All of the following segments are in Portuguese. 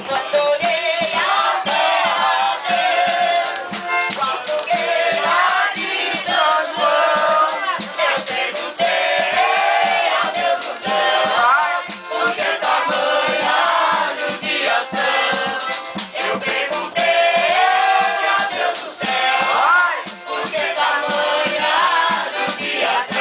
Quando olhei a terra Deus, com a fogueira de São João, eu perguntei a Deus do céu, por que tamanha judiação? Eu perguntei a Deus do céu, por que tamanha judiação?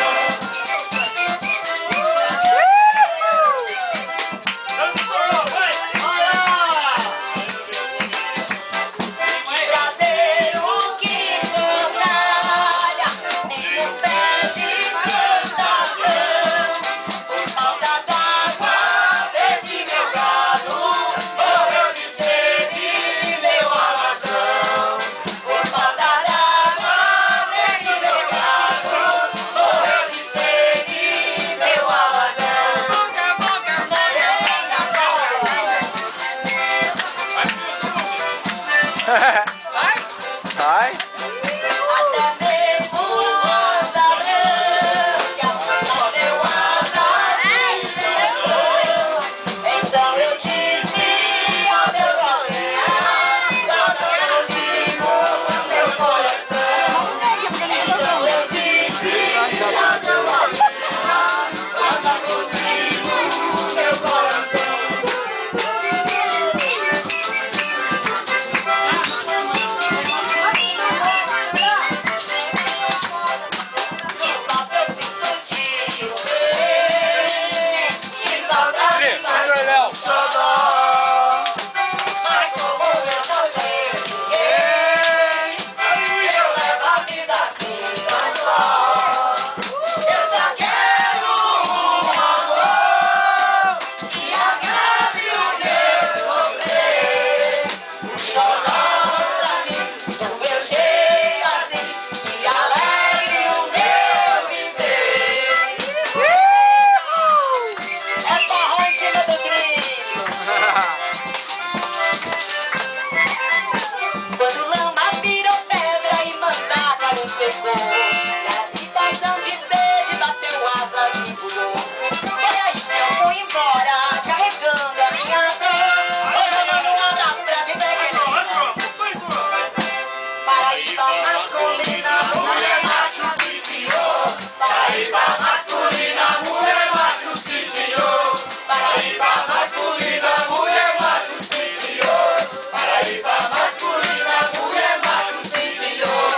Vai. Até mesmo o ladrão que assustou então eu disse ao meu coração, cantando contigo meu coração. Então eu disse ao meu coração, cantando contigo meu coração. Quando lama virou pedra e mandaram pegou, na situação de sede bateu asas e pulou. Foi aí que eu fui embora, carregando a minha dor. Hoje eu mando um abraço pra dizer que Paraíba masculina, mulher macho, sim senhor. Paraíba masculina, mulher macho, sim senhor. Paraíba masculina, mulher macho, sim senhor. Paraíba masculina, mulher macho, sim senhor.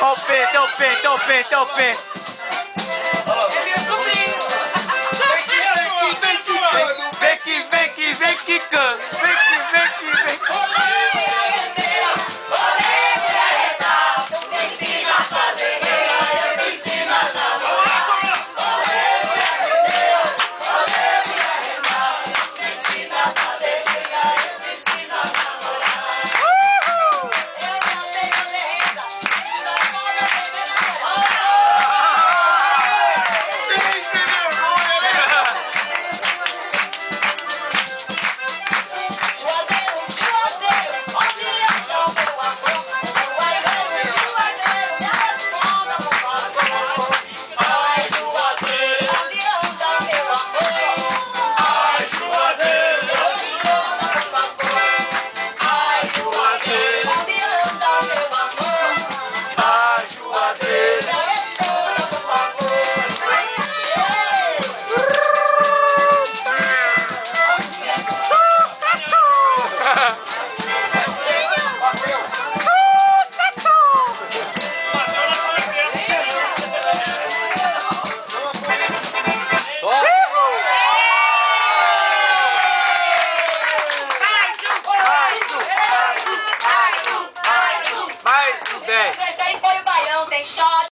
Ó o pé. Vem quicando.